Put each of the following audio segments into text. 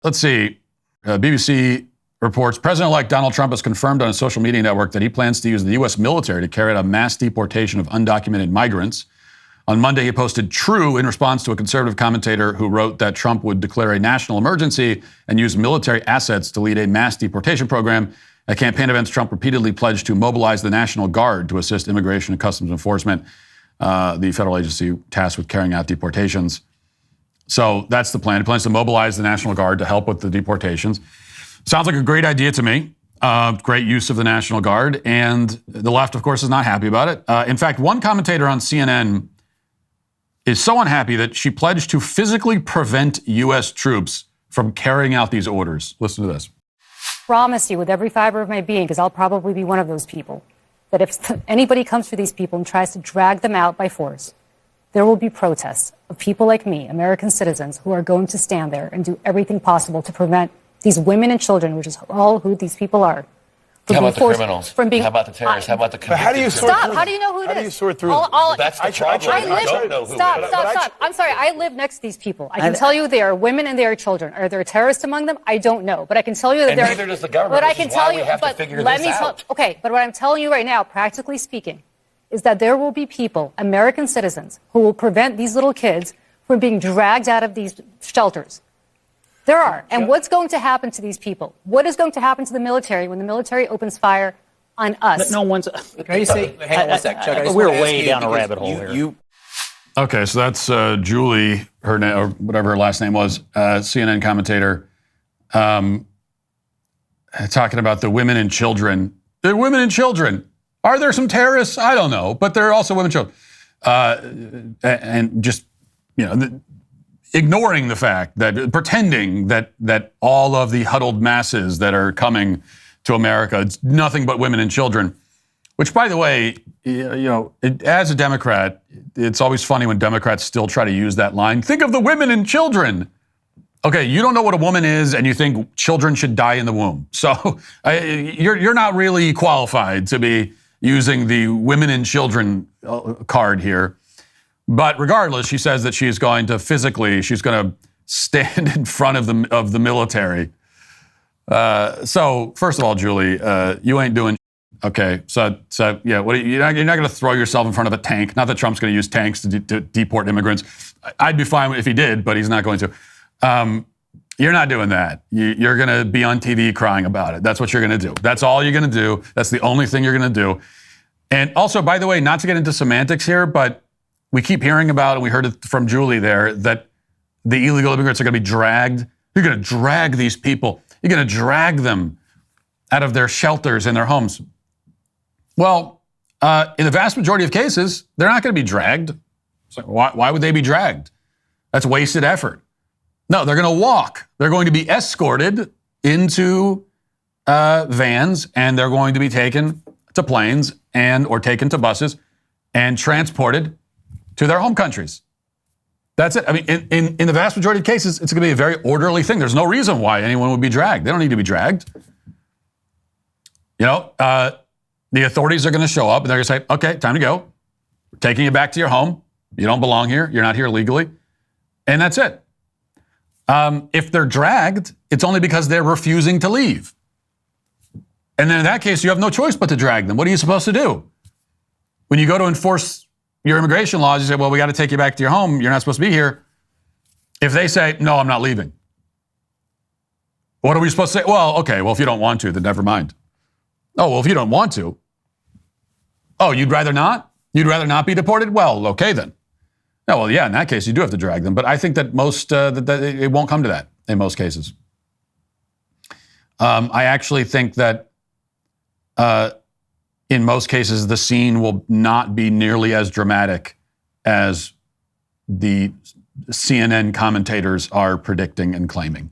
let's see. BBC reports President-elect Donald Trump has confirmed on a social media network that he plans to use the U.S. military to carry out a mass deportation of undocumented migrants. On Monday, he posted "True" in response to a conservative commentator who wrote that Trump would declare a national emergency and use military assets to lead a mass deportation program. At campaign events, Trump repeatedly pledged to mobilize the National Guard to assist Immigration and Customs Enforcement, the federal agency tasked with carrying out deportations. So that's the plan. He plans to mobilize the National Guard to help with the deportations. Sounds like a great idea to me. Great use of the National Guard. And the left, of course, is not happy about it. In fact, one commentator on CNN is so unhappy that she pledged to physically prevent U.S. troops from carrying out these orders. Listen to this. Promise you with every fiber of my being, because I'll probably be one of those people, that if anybody comes for these people and tries to drag them out by force, there will be protests of people like me, American citizens, who are going to stand there and do everything possible to prevent these women and children, which is all who these people are. How about the criminals? How about the terrorists? How about the convicted? How do you sort through How do you know who it is? How do you sort through That's the problem. I don't know who Stop. it is. Stop. I'm sorry. I live next to these people. I can tell you they are women and they are children. Are there terrorists among them? I don't know. But I can tell you that there are. And neither does the government. But I can tell you. We have to figure this out. Okay, but what I'm telling you right now, practically speaking, is that there will be people, American citizens, who will prevent these little kids from being dragged out of these shelters. There are. And what's going to happen to these people? What is going to happen to the military when the military opens fire on us? But no one's. Can you say? Hang on one sec, Chuck. We're way down a rabbit hole here. Okay, so that's Julie, her name, or whatever her last name was, CNN commentator, talking about the women and children. The women and children. Are there some terrorists? I don't know, but there are also women and children. And just, ignoring the fact that, pretending that all of the huddled masses that are coming to America, it's nothing but women and children, which, by the way, as a Democrat, it's always funny when Democrats still try to use that line. Think of the women and children. Okay, you don't know what a woman is, and you think children should die in the womb. So you're not really qualified to be using the women and children card here. But regardless, she says that she's going to stand in front of the military. So first of all, Julie, you ain't doing. Okay, so yeah, you're not going to throw yourself in front of a tank. Not that Trump's going to use tanks to deport immigrants. I'd be fine if he did, but he's not going to. You're not doing that. You're going to be on TV crying about it. That's what you're going to do. That's all you're going to do. That's the only thing you're going to do. And also, by the way, not to get into semantics here, but we keep hearing about, and we heard it from Julie there, that the illegal immigrants are going to be dragged. You're going to drag these people. You're going to drag them out of their shelters and their homes. Well, in the vast majority of cases, they're not going to be dragged. So why would they be dragged? That's wasted effort. No, they're going to walk. They're going to be escorted into vans, and they're going to be taken to planes or taken to buses and transported to their home countries. That's it. I mean, in the vast majority of cases, it's going to be a very orderly thing. There's no reason why anyone would be dragged. They don't need to be dragged. The authorities are going to show up and they're going to say, okay, time to go. We're taking you back to your home. You don't belong here. You're not here legally. And that's it. If they're dragged, it's only because they're refusing to leave. And then in that case, you have no choice but to drag them. What are you supposed to do? When you go to enforce your immigration laws, you say, well, we got to take you back to your home. You're not supposed to be here. If they say, no, I'm not leaving. What are we supposed to say? Well, okay, well, if you don't want to, then never mind. Oh, well, if you don't want to. Oh, you'd rather not? You'd rather not be deported? Well, okay then. No, well, yeah, in that case, you do have to drag them. But I think that that it won't come to that in most cases. I actually think that in most cases, the scene will not be nearly as dramatic as the CNN commentators are predicting and claiming.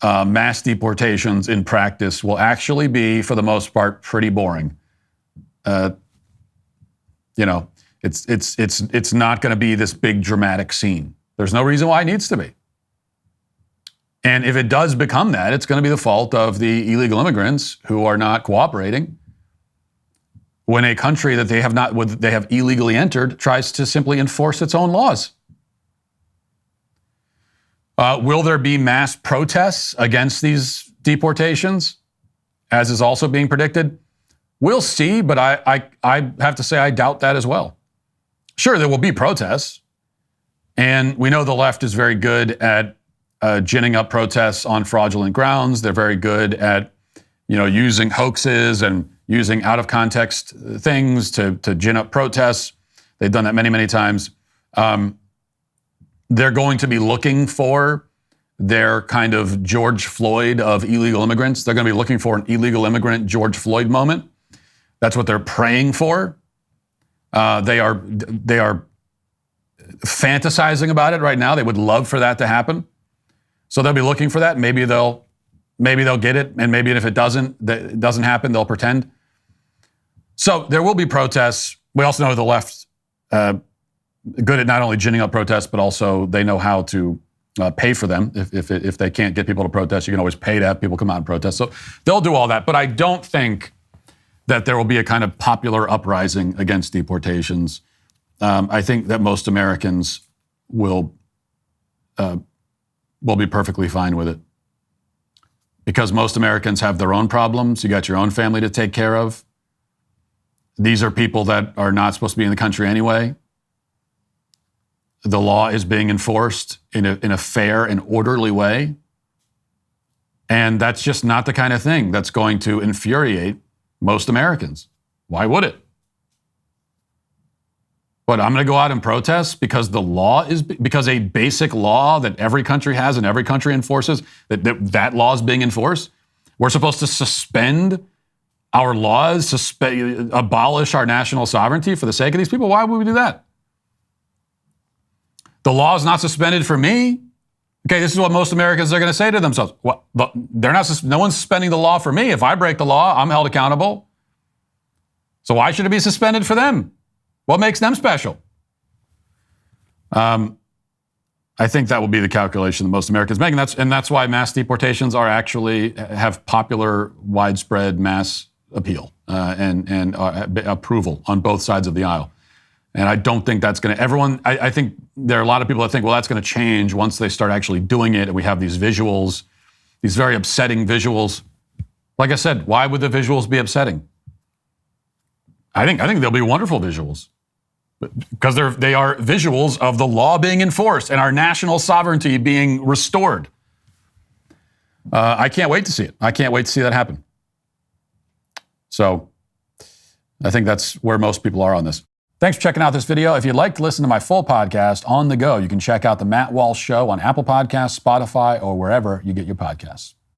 Mass deportations in practice will actually be, for the most part, pretty boring. It's not going to be this big dramatic scene. There's no reason why it needs to be. And if it does become that, it's going to be the fault of the illegal immigrants who are not cooperating when a country that they have illegally entered tries to simply enforce its own laws. Will there be mass protests against these deportations, as is also being predicted? We'll see, but I have to say I doubt that as well. Sure, there will be protests, and we know the left is very good at ginning up protests on fraudulent grounds. They're very good at, using hoaxes and using out of context things to gin up protests. They've done that many, many times. They're going to be looking for their kind of George Floyd of illegal immigrants. They're going to be looking for an illegal immigrant George Floyd moment. That's what they're praying for. They are fantasizing about it right now. They would love for that to happen. So they'll be looking for that. Maybe they'll get it, and maybe if it doesn't happen, they'll pretend. So there will be protests. We also know the left good at not only ginning up protests, but also they know how to pay for them. If they can't get people to protest, you can always pay to have people come out and protest. So they'll do all that. But I don't think that there will be a kind of popular uprising against deportations. I think that most Americans will be perfectly fine with it. Because most Americans have their own problems. You got your own family to take care of. These are people that are not supposed to be in the country anyway. The law is being enforced in a fair and orderly way. And that's just not the kind of thing that's going to infuriate most Americans. Why would it? But I'm going to go out and protest because because a basic law that every country has and every country enforces, that law is being enforced. We're supposed to suspend our laws, abolish our national sovereignty for the sake of these people. Why would we do that? The law is not suspended for me. Okay, this is what most Americans are going to say to themselves. Well, they're not. No one's suspending the law for me. If I break the law, I'm held accountable. So why should it be suspended for them? What makes them special? I think that will be the calculation that most Americans make, and that's why mass deportations have popular, widespread mass appeal and approval on both sides of the aisle. And I don't think that's going to, I think there are a lot of people that think, well, that's going to change once they start actually doing it and we have these visuals, these very upsetting visuals. Like I said, why would the visuals be upsetting? I think they'll be wonderful visuals because they are visuals of the law being enforced and our national sovereignty being restored. I can't wait to see it. I can't wait to see that happen. So I think that's where most people are on this. Thanks for checking out this video. If you'd like to listen to my full podcast on the go, you can check out The Matt Walsh Show on Apple Podcasts, Spotify, or wherever you get your podcasts.